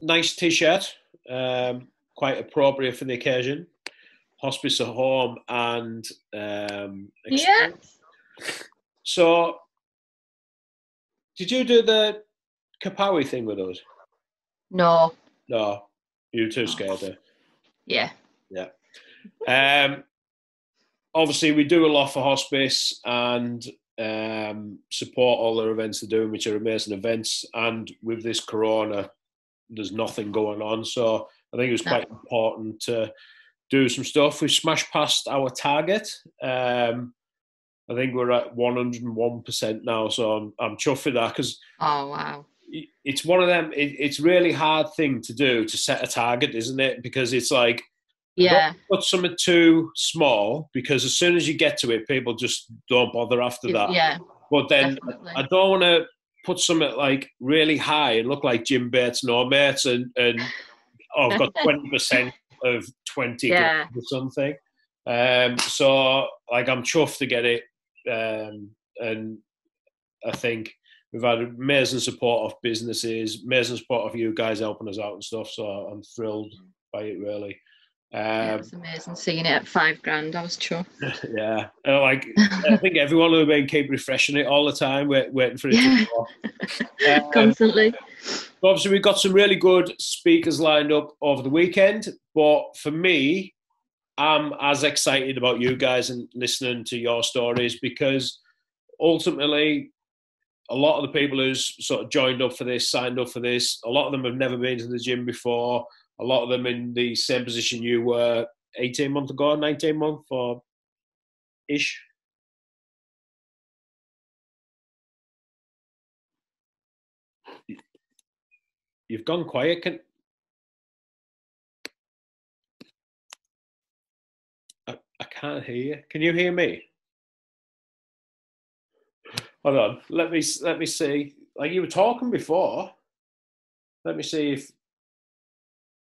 nice t-shirt, quite appropriate for the occasion. Hospice at home and Yeah. experience. So, did you do the Kapawi thing with us? No. No, you were too No. scared. Yeah. Yeah. Obviously, we do a lot for hospice and support all their events they're doing, which are amazing events. And with this corona, there's nothing going on. So I think it was No. quite important to do some stuff. We smashed past our target. I think we're at 101% now. So I'm chuffed with that because Oh, wow. it's one of them. It's really hard thing to do to set a target, isn't it? Because it's like, I don't Yeah. put something too small because as soon as you get to it, people just don't bother after that. Yeah, But then definitely. I don't want to put something like really high and look like Jim Bates, no mates, and oh, I've got 20% of 20 grand Yeah. or something. So like I'm chuffed to get it, and I think we've had amazing support of businesses, amazing support of you guys helping us out and stuff. So I'm thrilled by it, really. Yeah, it was amazing seeing it at $5,000. I was chuffed. Yeah, like I think everyone will be keep refreshing it all the time, waiting for it to go. Constantly. Obviously, we've got some really good speakers lined up over the weekend, but for me, I'm as excited about you guys and listening to your stories because ultimately, a lot of the people who's sort of joined up for this, signed up for this, a lot of them have never been to the gym before. A lot of them in the same position you were 18 months ago, 19 months or ish. You've gone quiet. I can't hear you. Can you hear me? Hold on. Let me see. Like you were talking before. Let me see if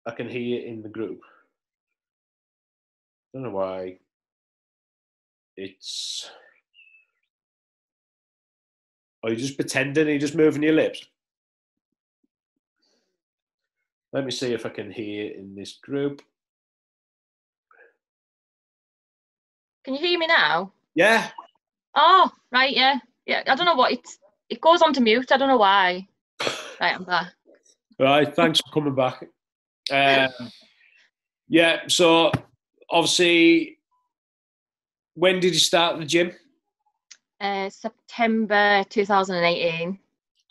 I can hear you in the group. I don't know why. It's. Are you just pretending? Are you just moving your lips? Let me see if I can hear you in this group. Can you hear me now? Yeah. Oh, right, yeah. Yeah, I don't know what it goes on to mute. I don't know why. Right, I'm back. Right. Thanks for coming back. Yeah. So obviously, when did you start the gym? September 2018.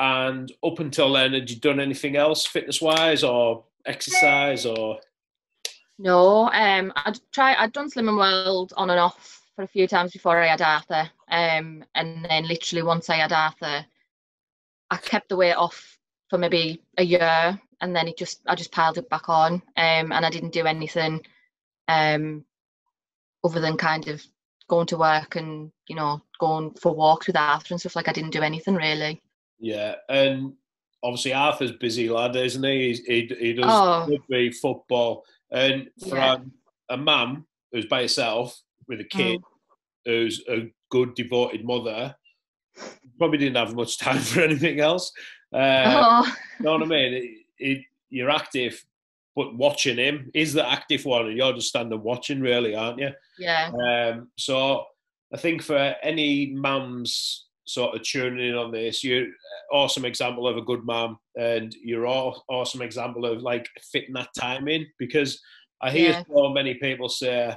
And up until then, had you done anything else fitness-wise or exercise or? No, I'd done Slim and World on and off for a few times before I had Arthur. And then literally once I had Arthur, I kept the weight off for maybe a year, and then I just piled it back on. And I didn't do anything other than kind of going to work and, going for walks with Arthur and stuff. Like, I didn't do anything really. Yeah, and obviously Arthur's busy lad, isn't he? He does Oh, rugby, football, and for yeah. a mum who's by herself with a kid Mm. who's a good devoted mother, probably didn't have much time for anything else. Oh, You know what I mean? You're active, but watching him is the active one, and you're just standing watching, really, aren't you? yeah. So I think for any mums sort of tuning in on this, you're awesome example of a good mum, and you're awesome example of like fitting that time in because I hear Yeah. so many people say,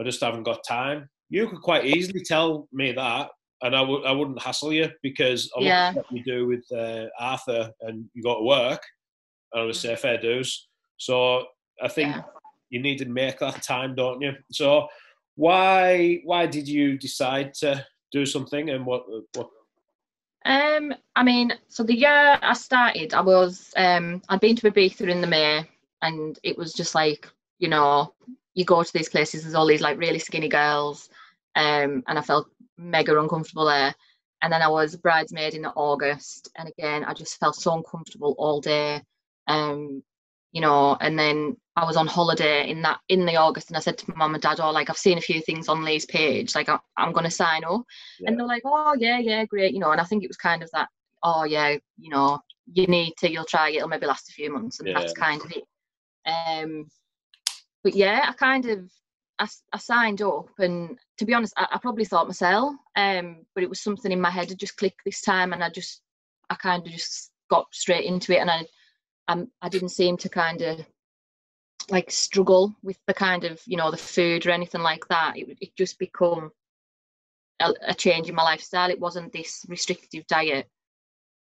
"I just haven't got time." You could quite easily tell me that, and I wouldn't hassle you because I look Yeah. at what you do with Arthur, and you go to work, and I would say Mm. fair dues. So I think Yeah. you need to make that time, don't you? So why did you decide to do something, and what? I mean, so the year I started, I'd been to Ibiza in the May, and it was just like, you go to these places, there's all these like really skinny girls, and I felt mega uncomfortable there. And then I was bridesmaid in August, and again, I just felt so uncomfortable all day. Um, and then I was on holiday in the August, and I said to my mum and dad, "Oh, like I've seen a few things on Lee's page, like I'm going to sign up." Yeah, And they're like, "Oh, yeah, yeah, great," And I think it was kind of that, "Oh, yeah, you'll try it, it'll maybe last a few months, and that's kind of it. But yeah, I signed up, and to be honest, I probably thought myself, but it was something in my head that just clicked this time, and I kind of just got straight into it, and I didn't seem to kind of like struggle with the kind of, you know, the food or anything like that. It just become a change in my lifestyle. It wasn't this restrictive diet,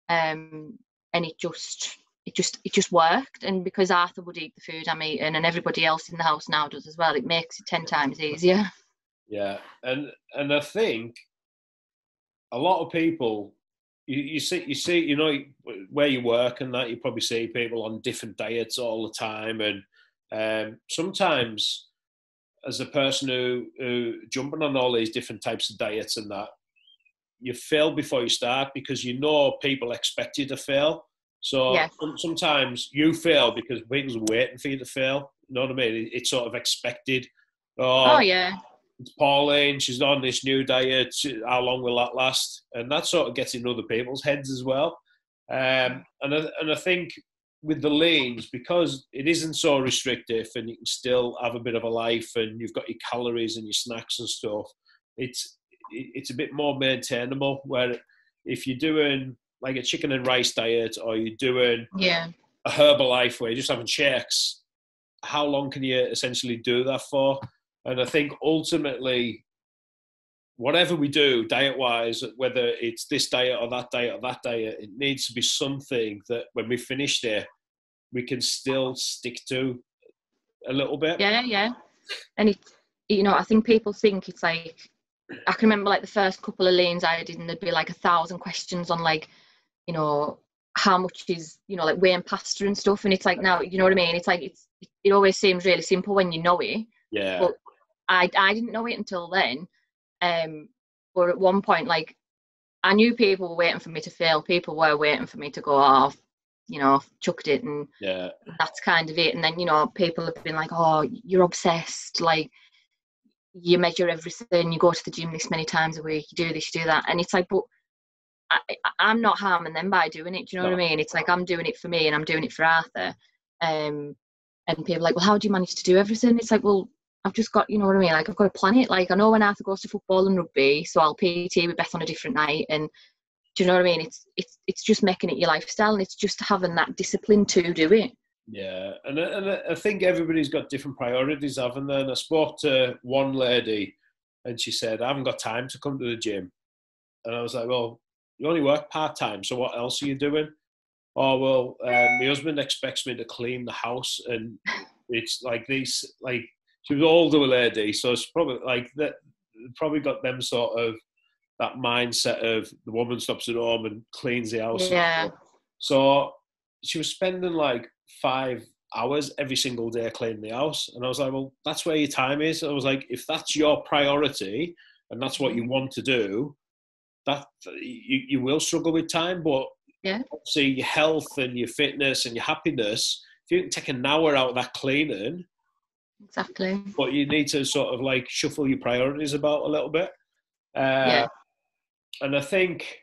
and it just worked. And because Arthur would eat the food I'm eating, and everybody else in the house now does as well, it makes it 10 times easier. Yeah, and I think a lot of people, you see, you know, where you work and that, you probably see people on different diets all the time, and sometimes as a person who jumping on all these different types of diets and that, you fail before you start because you know people expect you to fail. So sometimes you fail because people's waiting for you to fail. You know what I mean? It's sort of expected. Oh yeah. It's Pauline, she's on this new diet. How long will that last? And that sort of gets in other people's heads as well. And I think with the leans, because it isn't so restrictive and you can still have a bit of a life and you've got your calories and your snacks and stuff, it's a bit more maintainable. Where if you're doing like a chicken and rice diet, or you're doing a Herbalife where you're just having shakes, how long can you essentially do that for? And I think ultimately, whatever we do diet-wise, whether it's this diet or that diet or that diet, it needs to be something that when we finish it, we can still stick to a little bit. Yeah. And it, you know, I think people think it's like, I can remember like the first couple of leans I did, and there'd be like 1,000 questions on like, you know, how much is, you know, like weighing pasta and stuff. And it's like, now, you know what I mean? It's like, it always seems really simple when you know it. Yeah. But I didn't know it until then. But at one point, like, I knew people were waiting for me to fail. People were waiting for me to go off, you know, chucked it, and that's kind of it. And then, you know, people have been like, oh, you're obsessed. Like, you measure everything. You go to the gym this many times a week. You do this, you do that. And it's like, but I'm not harming them by doing it. Do you know what I mean? It's like, I'm doing it for me and I'm doing it for Arthur. And people are like, well, how do you manage to do everything? It's like, well, I've just got, you know what I mean? Like, I've got to plan it. Like, I know when Arthur goes to football and rugby, so I'll PT with Beth on a different night. And do you know what I mean? It's just making it your lifestyle, and it's just having that discipline to do it. Yeah, and I think everybody's got different priorities, haven't they? And I spoke to one lady, and she said, I haven't got time to come to the gym. And I was like, well, you only work part-time, so what else are you doing? Oh, well, my husband expects me to clean the house, and it's like these, like, she was an older lady, so it's probably like that. Probably got them sort of that mindset of the woman stops at home and cleans the house. Yeah. So she was spending like 5 hours every single day cleaning the house, and I was like, well, that's where your time is. I was like, if that's your priority and that's what you want to do, that you will struggle with time, but obviously your health and your fitness and your happiness, if you can take an hour out of that cleaning. Exactly. But you need to sort of like shuffle your priorities about a little bit. And I think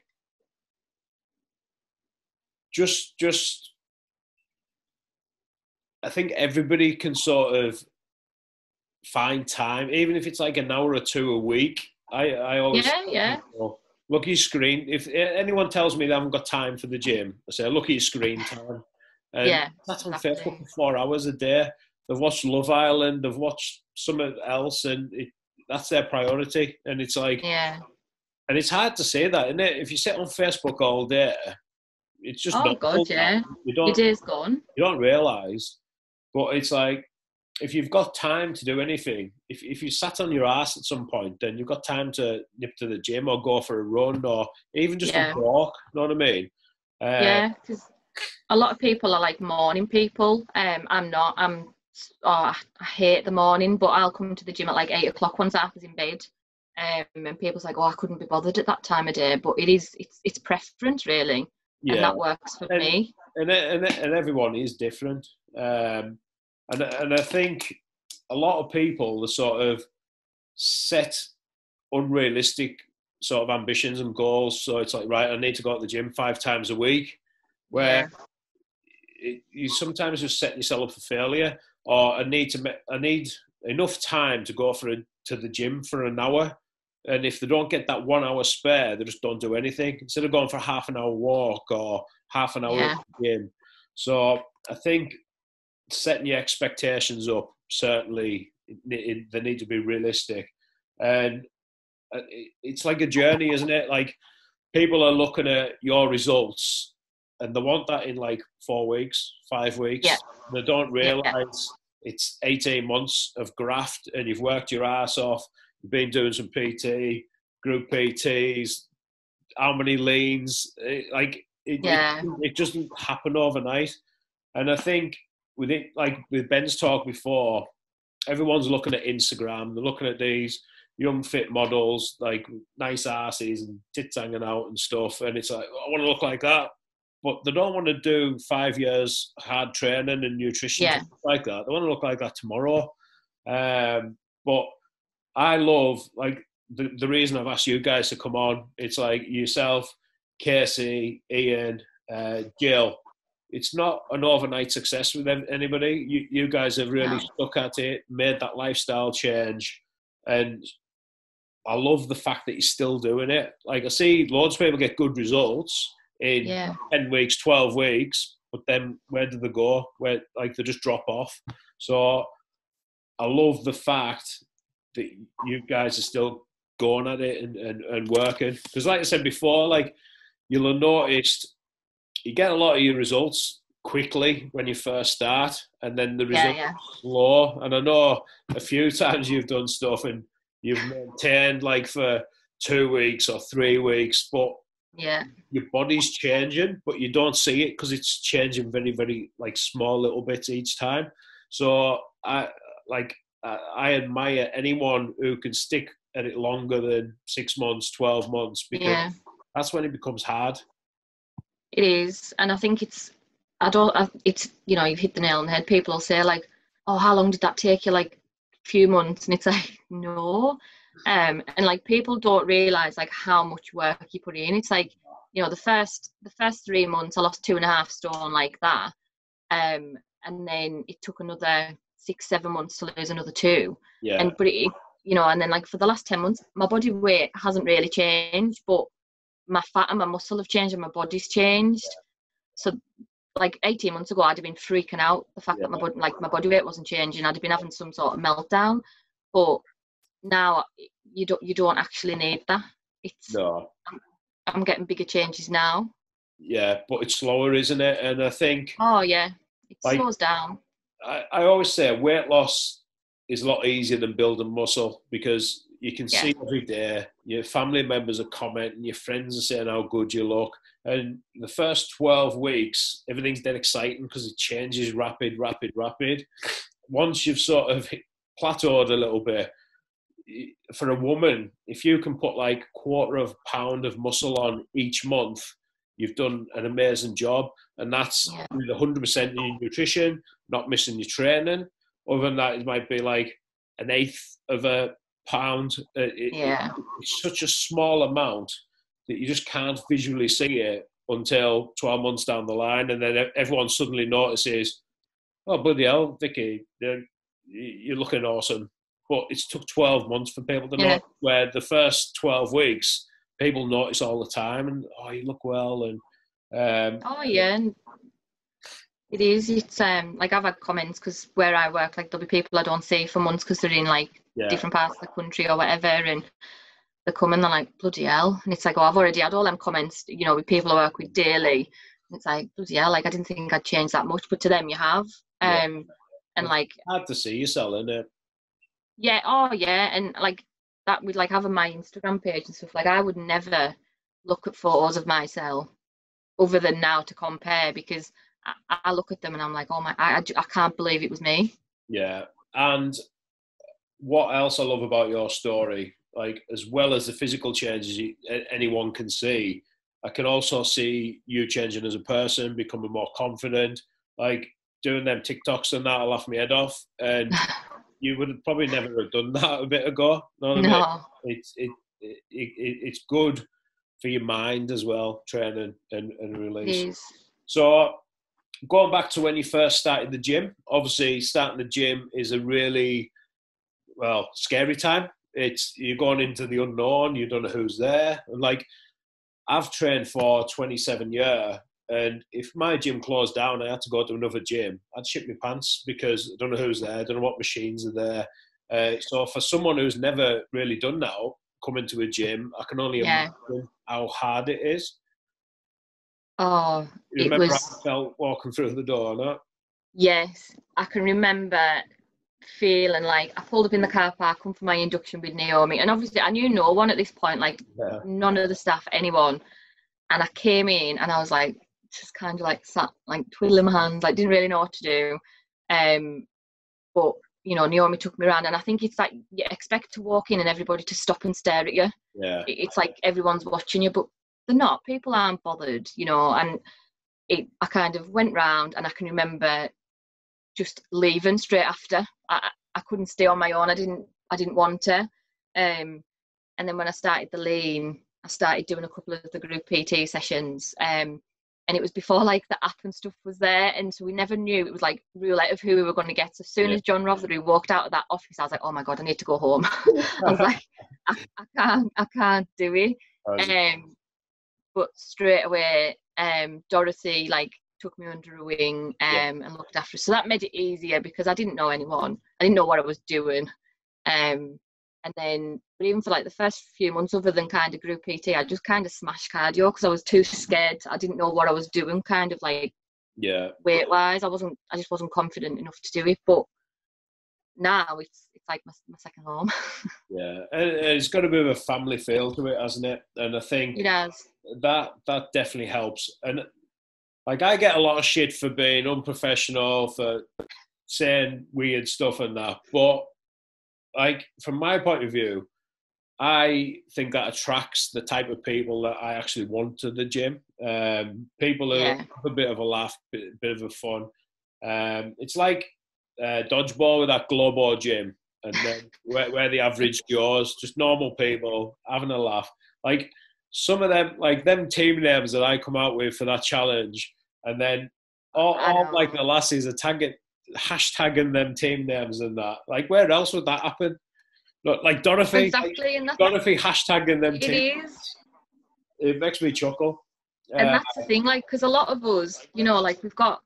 I think everybody can sort of find time, even if it's like an hour or two a week. I always look at your screen. If anyone tells me they haven't got time for the gym, I say, look at your screen time. And that's on Facebook for 4 hours a day. They've watched Love Island, they've watched something else, and that's their priority. And it's like, and it's hard to say that, isn't it? If you sit on Facebook all day, it's just your day's gone. You don't realise, but it's like, if you've got time to do anything, if you sat on your ass at some point, then you've got time to nip to the gym or go for a run or even just a walk. You know what I mean? Because a lot of people are like morning people. I'm not. I hate the morning, but I'll come to the gym at like 8 o'clock once Arthur's in bed. And people's like, oh, I couldn't be bothered at that time of day. But it's preference really, and that works for me. And everyone is different. And I think a lot of people are sort of set unrealistic sort of ambitions and goals. So it's like, right, I need to go to the gym 5 times a week. where you sometimes just set yourself up for failure. Or I need enough time to go to the gym for an hour. And if they don't get that 1 hour spare, they just don't do anything. Instead of going for a half an hour walk or half an hour at the gym. So I think setting your expectations up, certainly they need to be realistic. And it's like a journey, isn't it? Like, people are looking at your results and they want that in like 4 weeks, 5 weeks. Yeah. They don't realise it's 18 months of graft, and you've worked your ass off. You've been doing some PT, group PTs, how many leans. It doesn't happen overnight. And I think with it, like with Ben's talk before, everyone's looking at Instagram. They're looking at these young fit models, like nice asses and tits hanging out and stuff. And it's like, I want to look like that. But they don't want to do 5 years hard training and nutrition like that. They want to look like that tomorrow. But I love, like, the reason I've asked you guys to come on, it's like yourself, Casey, Ian, Jill. It's not an overnight success with anybody. You guys have really stuck at it, made that lifestyle change. And I love the fact that you're still doing it. Like, I see loads of people get good results in 10 weeks, 12 weeks, but then where do they go? Where, like, they just drop off. So I love the fact that you guys are still going at it and working. Because like I said before, like, you'll have noticed you get a lot of your results quickly when you first start, and then the results are slow. And I know a few times you've done stuff and you've maintained like for 2 weeks or 3 weeks, but your body's changing, but you don't see it because it's changing very, very like small little bits each time. So I admire anyone who can stick at it longer than 6 months, 12 months, because that's when it becomes hard. It is. And I think it's, you know, you've hit the nail on the head. People will say like, oh, how long did that take you? Like a few months. And it's like, no. And like, people don't realize like how much work you put in. It's like, you know, the first 3 months I lost 2.5 stone like that. And then it took another 6-7 months to lose another 2. Yeah. But it, you know, and then like for the last 10 months, my body weight hasn't really changed, but my fat and my muscle have changed and my body's changed. So like 18 months ago, I'd have been freaking out the fact that my body weight wasn't changing. I'd have been having some sort of meltdown. But now you don't actually need that. I'm getting bigger changes now. Yeah, but it's slower, isn't it? And I think it slows down. I always say weight loss is a lot easier than building muscle, because you can see every day your family members are commenting, your friends are saying how good you look. And the first 12 weeks, everything's dead exciting because it changes rapid. Once you've sort of plateaued a little bit, for a woman, if you can put like 1/4 pound of muscle on each month, you've done an amazing job. And that's with 100% in your nutrition, not missing your training. Other than that, it might be like 1/8 of a pound. It's such a small amount that you just can't visually see it until 12 months down the line. And then everyone suddenly notices, oh, bloody hell, Vicky, you're looking awesome. But it's took 12 months for people to know, where the first 12 weeks, people notice all the time and, oh, you look well. And it is. It's like, I've had comments because where I work, like, there'll be people I don't see for months because they're in like different parts of the country or whatever, and they come and they're like, bloody hell. And it's like, oh, I've already had all them comments, you know, with people I work with daily. And it's like, bloody hell, like, I didn't think I'd change that much, but to them you have. And like, hard to see yourself, isn't it? And like that with like having my Instagram page and stuff, like, I would never look at photos of myself other than now to compare, because I look at them and I'm like, oh my, I can't believe it was me. Yeah. And what else I love about your story, like, as well as the physical changes anyone can see, I can also see you changing as a person, becoming more confident, like doing them TikToks and that. I'll laugh my head off. And you would have probably never have done that a bit ago. Know what I mean? It's good for your mind as well, training and release. It is. So going back to when you first started the gym, obviously starting the gym is a really, well, scary time. It's you're going into the unknown. You don't know who's there. And like I've trained for 27 years, and if my gym closed down, I had to go to another gym. I'd shit my pants because I don't know who's there. I don't know what machines are there. So for someone who's never really done that, coming to a gym, I can only Yeah. imagine how hard it is. Oh, You it remember how was. I felt walking through the door, no? Yes, I can remember feeling like I pulled up in the car park, come for my induction with Naomi, and obviously I knew no one at this point, like Yeah. none of the staff, anyone. And I came in and I was like, just kind of like sat, like twiddling my hands, like didn't really know what to do. But you know, Naomi took me around, and I think it's like you expect to walk in and everybody to stop and stare at you. Yeah. It's like everyone's watching you, but they're not. People aren't bothered, you know. And I kind of went round, and I can remember just leaving straight after. I couldn't stay on my own. I didn't want to. And then when I started the lean, I started doing a couple of the group PT sessions. And it was before like the app and stuff was there, and so we never knew. It was like roulette of who we were going to get. So as soon as John Rothery walked out of that office, I was like, oh my god, I need to go home. I was like, I can't do it. But straight away, Dorothy like took me under her wing and looked after us. So that made it easier because I didn't know anyone. I didn't know what I was doing. And then, but even for like the first few months, other than kind of group PT, I just kind of smashed cardio because I was too scared. I didn't know what I was doing, kind of like weight wise. I just wasn't confident enough to do it. But now it's like my second home. Yeah, and it's got a bit of a family feel to it, hasn't it? And I think It has. that definitely helps. And like I get a lot of shit for being unprofessional, for saying weird stuff and that, but like from my point of view, I think that attracts the type of people that I actually want to the gym. People who have a bit of a laugh, bit of a fun. It's like dodgeball with that Globo gym, and then where the average goes, just normal people having a laugh. Like some of them, like them team names that I come out with for that challenge, and then all like the lassies are hashtagging them team names and that. Like where else would that happen? Like Dorothy, exactly, and Dorothy hashtagging them. It is. It makes me chuckle. And that's the thing, like, because a lot of us, you know, like we've got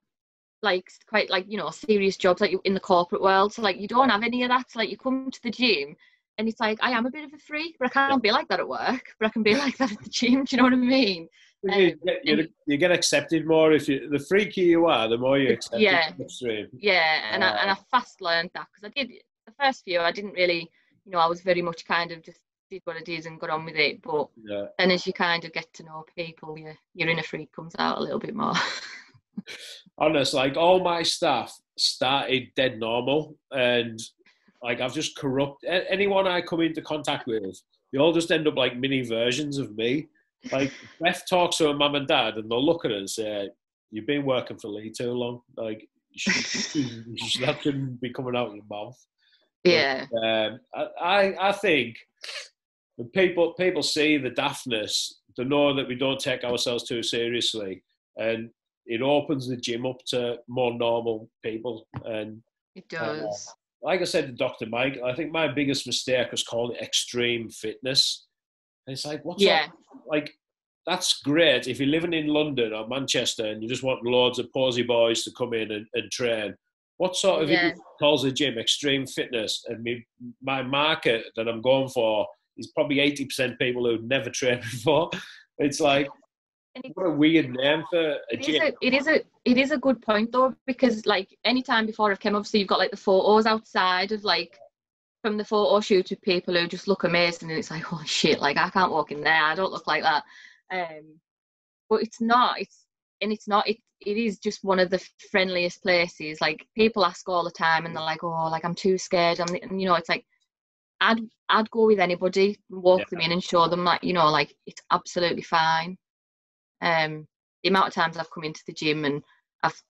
like quite like, you know, serious jobs like in the corporate world. So like you don't have any of that. So like you come to the gym and it's like I am a bit of a freak, but I can't be like that at work, but I can be like that at the gym. Do you know what I mean? You get accepted more if you the freakier you are, the more you accept. And I fast learned that because I did the first few. I didn't really, you know, I was very much kind of just did what I did and got on with it. But then as you kind of get to know people, your inner freak comes out a little bit more. Honest, like all my staff started dead normal, and like I've just anyone I come into contact with, they all just end up like mini versions of me. Like Beth talks to her mum and dad, and they'll look at her and say, "You've been working for Lee too long. Like that shouldn't be coming out of your mouth." Yeah. But, I think when people see the daftness, they know that we don't take ourselves too seriously, and it opens the gym up to more normal people. And it does. Like I said to Dr. Mike, I think my biggest mistake was calling it extreme fitness. And it's like, like, that's great if you're living in London or Manchester and you just want loads of posy boys to come in and train. What sort of it calls a gym extreme fitness? And my market that I'm going for is probably 80% people who've never trained before. It's like, what a weird name for a gym. It is a good point though, because like any time before I've come, obviously you've got like the photos outside of like from the photo shoot with people who just look amazing, and it's like, holy shit, like I can't walk in there, I don't look like that. But it's not. It is just one of the friendliest places. Like people ask all the time, and they're like, oh, like I'm too scared. And you know, it's like I'd go with anybody, walk them in, and show them like, you know, like it's absolutely fine. The amount of times I've come into the gym and I've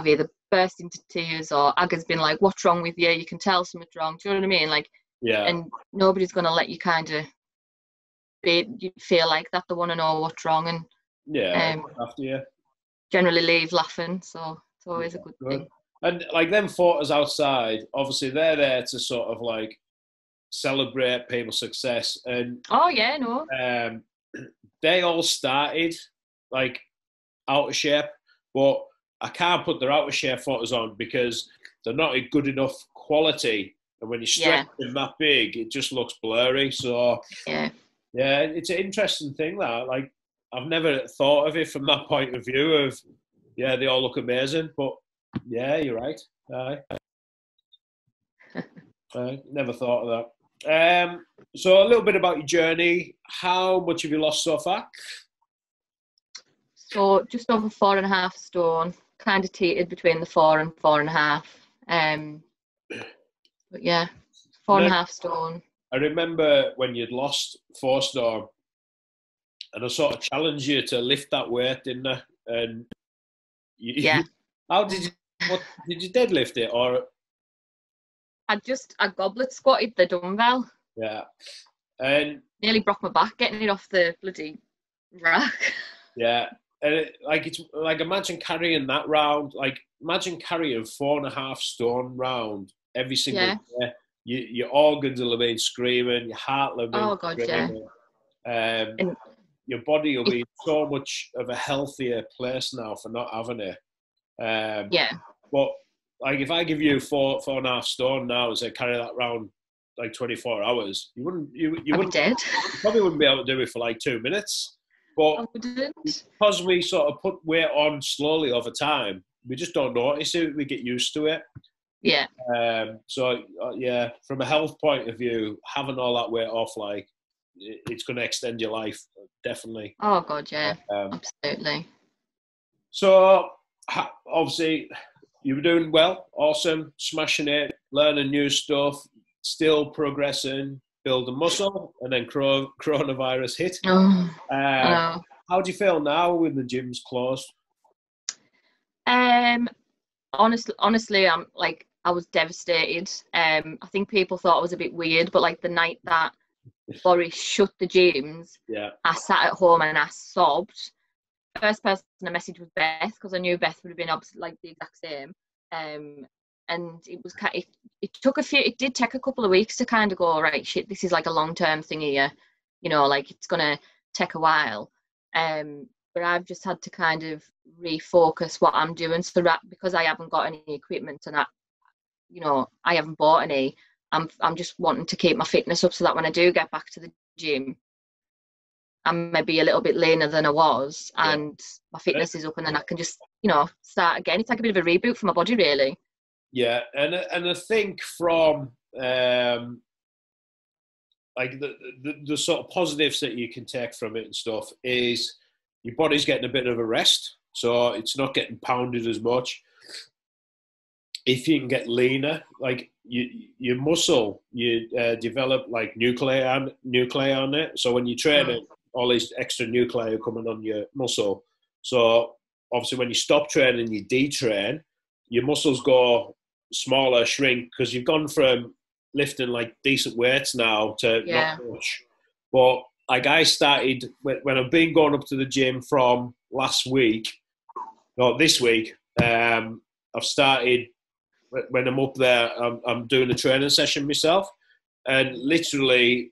either burst into tears or Aga's been like, what's wrong with you? You can tell something's wrong. Do you know what I mean? Like, and nobody's going to let you kind of feel like that. They want to know what's wrong. And after you. generally leave laughing, so it's always a good thing. And like them photos outside, obviously they're there to sort of like celebrate people's success, and Oh yeah, no. They all started like out of shape, but I can't put their out of shape photos on because they're not a good enough quality. And when you stretch them that big, it just looks blurry. So yeah, it's an interesting thing that like I've never thought of it from that point of view of they all look amazing, but yeah, you're right. I never thought of that. So a little bit about your journey. How much have you lost so far? So just over 4.5 stone, kind of teetered between the 4 and 4.5. But yeah, 4.5 stone. I remember when you'd lost 4 stone, and I sort of challenged you to lift that weight, didn't I? And how did you? What did you deadlift it or? I goblet squatted the dumbbell. Yeah, and nearly broke my back getting it off the bloody rack. Yeah, and it's like imagine carrying that round. Like imagine carrying 4.5 stone round every single day. Your organs will have been screaming. Your heart will have been screaming. And your body will be so much of a healthier place now for not having it. But like if I give you 4.5 stone now and say carry that round like 24 hours, you wouldn't dead. You probably wouldn't be able to do it for like 2 minutes. But because we sort of put weight on slowly over time, we just don't notice it. We get used to it. Yeah. From a health point of view, having all that weight off, like, it's going to extend your life, definitely. Oh, God, yeah. Absolutely. So, obviously, you were doing well. Awesome. Smashing it. Learning new stuff. Still progressing. Building muscle. And then coronavirus hit. How do you feel now with the gyms closed? Honestly, I was devastated. I think people thought I was a bit weird, but like the night that Boris shut the gyms, I sat at home and I sobbed. First person I messaged was Beth, because I knew Beth would have been like the exact same. And it was it did take a couple of weeks to kind of go, right, shit, this is like a long-term thing here, like it's gonna take a while. But I've just had to kind of refocus what I'm doing, so that because I haven't got any equipment and I haven't bought any, I'm just wanting to keep my fitness up so that when I do get back to the gym, I'm maybe a little bit leaner than I was, and my fitness is up, and then I can just start again. It's like a bit of a reboot for my body, really. Yeah, and I think from like the sort of positives that you can take from it and stuff is your body's getting a bit of a rest, so it's not getting pounded as much. If you can get leaner, like your muscle, you develop like nuclei on it. So when you train it, all these extra nuclei are coming on your muscle. So obviously when you stop training, you detrain, your muscles go smaller, shrink, because you've gone from lifting like decent weights now to not much. But like I started when I've been going up to the gym from this week, I've started when I'm up there, I'm doing a training session myself, and literally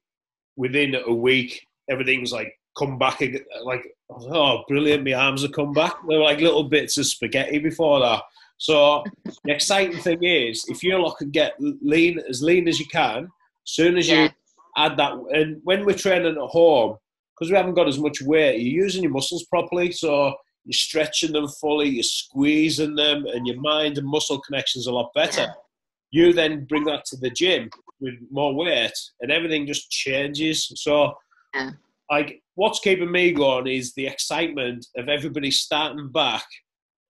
within a week, everything's like come back again. Like, oh, brilliant! My arms have come back. They were like little bits of spaghetti before that. So the exciting thing is, if you look and get lean as you can, soon as you add that, and when we're training at home, because we haven't got as much weight, you're using your muscles properly, so you're stretching them fully, you're squeezing them, and your mind and muscle connection's a lot better. Yeah. You then bring that to the gym with more weight, and everything just changes. So, like, what's keeping me going is the excitement of everybody starting back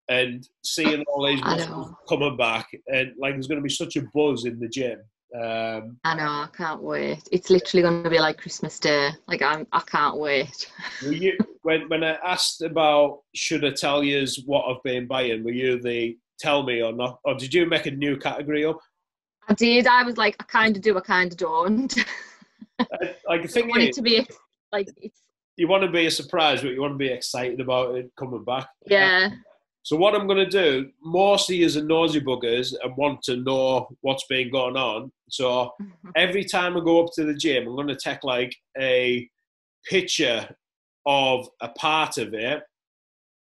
and seeing all these muscles coming back, and like there's going to be such a buzz in the gym. I know, I can't wait. It's literally going to be like Christmas Day. Like I can't wait. When I asked about should I tell you what I've been buying, were you the tell me or not, or did you make a new category up? I did. I was like, I kind of do, I kind of don't. Like the thing is, it to be like it's. You want to be a surprise, but you want to be excited about it coming back. Yeah. So what I'm going to do, mostly as a nosy buggers and want to know what's been going on. So every time I go up to the gym, I'm going to take like a picture of a part of it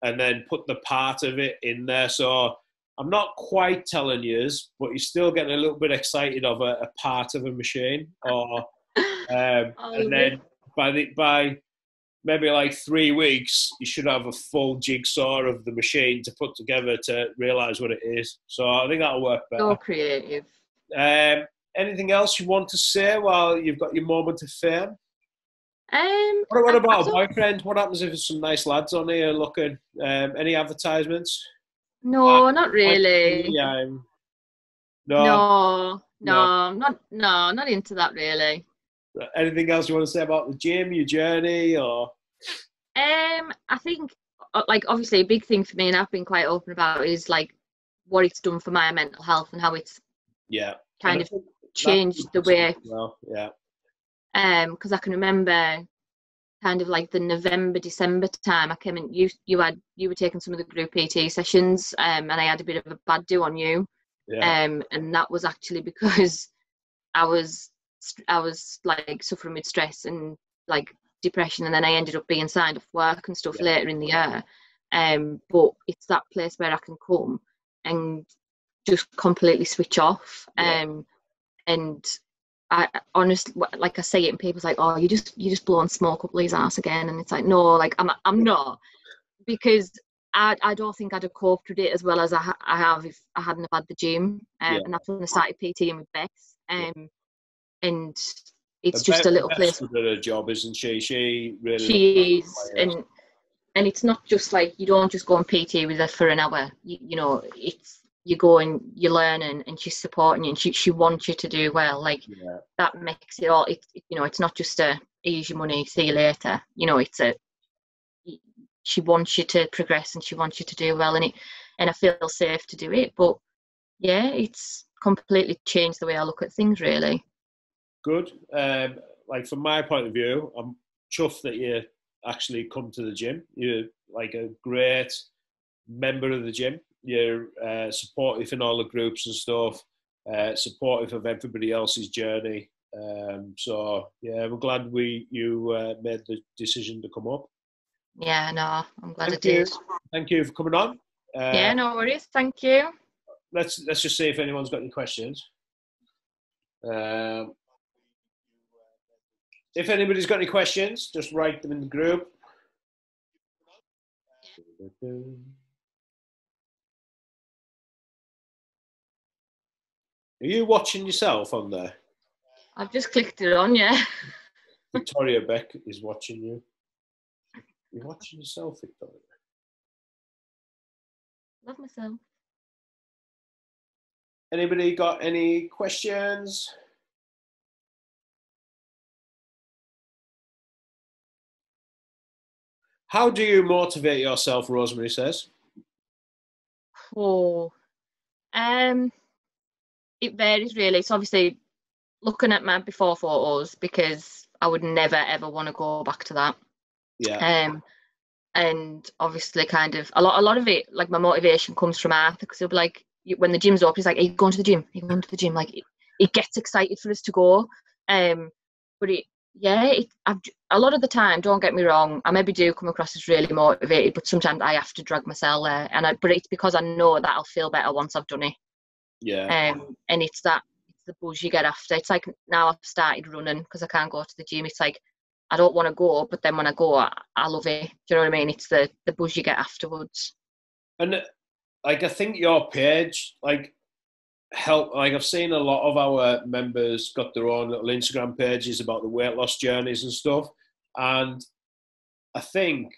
and then put the part of it in there. So I'm not quite telling yous, but you're still getting a little bit excited of a part of a machine. Or and then by maybe like 3 weeks, you should have a full jigsaw of the machine to put together to realise what it is. So I think that'll work better. So creative. Anything else you want to say while you've got your moment of fame? What about a boyfriend? What happens if there's some nice lads on here looking? Any advertisements? No, not really. No, not into that really. Anything else you want to say about the gym, your journey, or? I think, like, obviously a big thing for me, and I've been quite open about, is like what it's done for my mental health and how it's kind of changed the way. Well, yeah. Because I can remember kind of like the November, December time, I came in, you were taking some of the group PT sessions, and I had a bit of a bad do on you. Yeah. And that was actually because I was like suffering with stress and like depression, and then I ended up being signed off work and stuff later in the year. But it's that place where I can come and just completely switch off. And I honestly, like I say it, and people's like, "Oh, you just blowing smoke up Lee's ass again," and it's like, no, like I'm not, because I don't think I'd have coped with it as well as I have if I hadn't have had the gym. And that's when I started PTing with Beck. And it's just a little place. She's good at her job, isn't she? She really. She is, and it's not just like, you don't just go and PT with her for an hour. You know, it's, you go and you learn, and she's supporting you, and she wants you to do well. Like that makes it all. You know, it's not just a ease your money, see you later. You know, she wants you to progress, and she wants you to do well, and I feel safe to do it. But yeah, it's completely changed the way I look at things, really. Good. Like from my point of view, I'm chuffed that you actually come to the gym. You're like a great member of the gym. You're supportive in all the groups and stuff. Supportive of everybody else's journey. So yeah, we're glad you made the decision to come up. Yeah, no, I'm glad I did. Thank you for coming on. Yeah, no worries. Thank you. Let's just see if anyone's got any questions. If anybody's got any questions, just write them in the group. Are you watching yourself on there? I've just clicked it on, yeah. Victoria Beck is watching you. You're watching yourself, Victoria? Love myself. Anybody got any questions? How do you motivate yourself, Rosemary says? Oh, it varies really. It's obviously looking at my before photos, because I would never ever want to go back to that. Yeah. And obviously kind of a lot of it, like my motivation comes from Arthur, because he'll be like, when the gym's open, he's like, "Are you going to the gym? Are you going to the gym?" Like it gets excited for us to go. But a lot of the time, don't get me wrong, I maybe do come across as really motivated, but sometimes I have to drag myself there, but it's because I know that I'll feel better once I've done it. Yeah. And it's the buzz you get after. It's like, now I've started running because I can't go to the gym. It's like, I don't want to go, but then when I go, I love it. Do you know what I mean? It's the buzz you get afterwards. And like, I think your page, like, help. Like, I've seen a lot of our members got their own little Instagram pages about the weight loss journeys and stuff. And I think,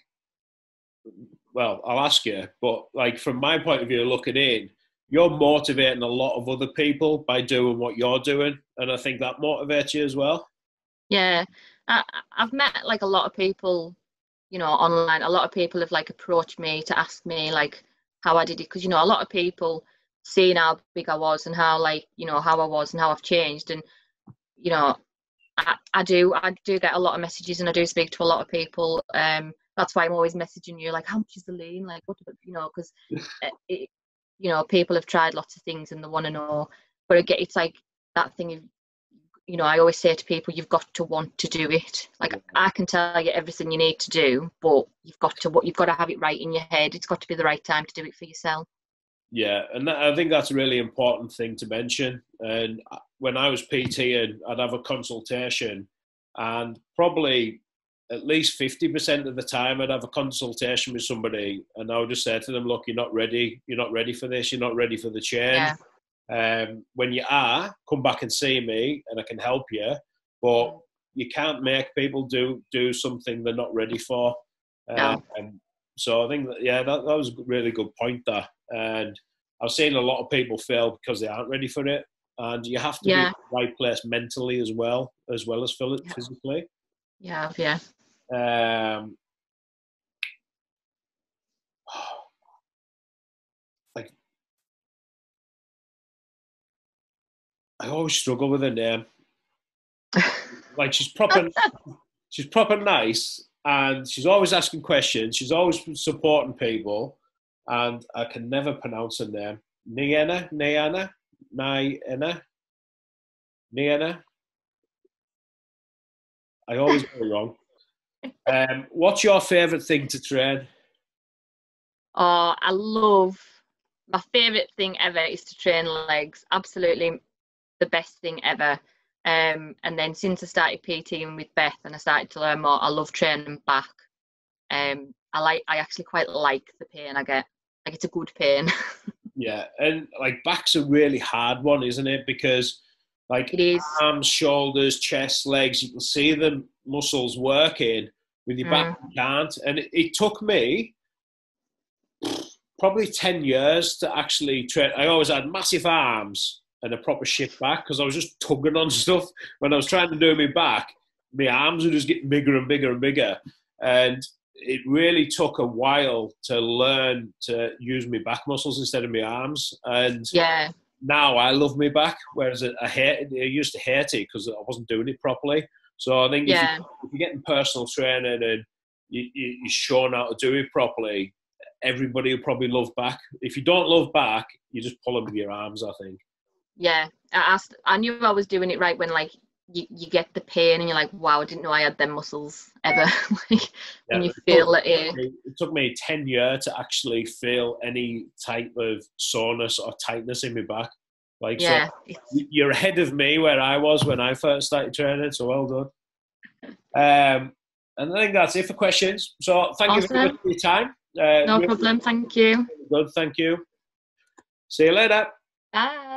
well, I'll ask you, but like, from my point of view, looking in, you're motivating a lot of other people by doing what you're doing. And I think that motivates you as well. Yeah. I've met like a lot of people, you know, online. A lot of people have like approached me to ask me like how I did it, because, you know, a lot of people seeing how big I was and how, like, you know, how I was and how I've changed. And, you know, I do get a lot of messages, and I do speak to a lot of people. That's why I'm always messaging you, like, how much is the lean? Like, what, because, people have tried lots of things and they want to know. But again, it's like that thing of, I always say to people, you've got to want to do it. Like, I can tell you everything you need to do, but you've got to have it right in your head. It's got to be the right time to do it for yourself. Yeah, and I think that's a really important thing to mention. And when I was PTing, I'd have a consultation, and probably at least 50% of the time I'd have a consultation with somebody, and I would just say to them, look, you're not ready for this, you're not ready for the change. When you are, come back and see me and I can help you, but you can't make people do something they're not ready for. No. And so I think that was a really good point there. And I've seen a lot of people fail because they aren't ready for it, and you have to be in the right place mentally as well as physically. Yeah. Like, I always struggle with her name. Like, she's proper nice, and she's always asking questions. She's always supporting people, and I can never pronounce her name. Niana. I always get it wrong. What's your favourite thing to train? Oh, my favourite thing ever is to train legs. Absolutely the best thing ever. And then since I started PTing with Beth and I started to learn more, I love training back. I actually quite like the pain I get. Like, it's a good pain. Yeah, and like, back's a really hard one, isn't it? Because like, it is. Arms, shoulders, chest, legs, you can see the muscles working. With your back, you can't. And it took me probably 10 years to actually train. I always had massive arms and a proper shit back because I was just tugging on stuff. When I was trying to do my back, my arms were just getting bigger and bigger and bigger. And it really took a while to learn to use my back muscles instead of my arms. And now I love my back, whereas I used to hate it because I wasn't doing it properly. So I think if you're getting personal training and you're showing how to do it properly, everybody will probably love back. If you don't love back, you just pull them with your arms, I think. Yeah, I knew I was doing it right when, like, you get the pain and you're like, wow, I didn't know I had them muscles ever. Like, when you feel it. It took me 10 years to actually feel any type of soreness or tightness in my back. Like, so you're ahead of me where I was when I first started training, so well done. And I think that's it for questions. So thank you very much for your time. No problem, thank you. Good, thank you. See you later. Bye.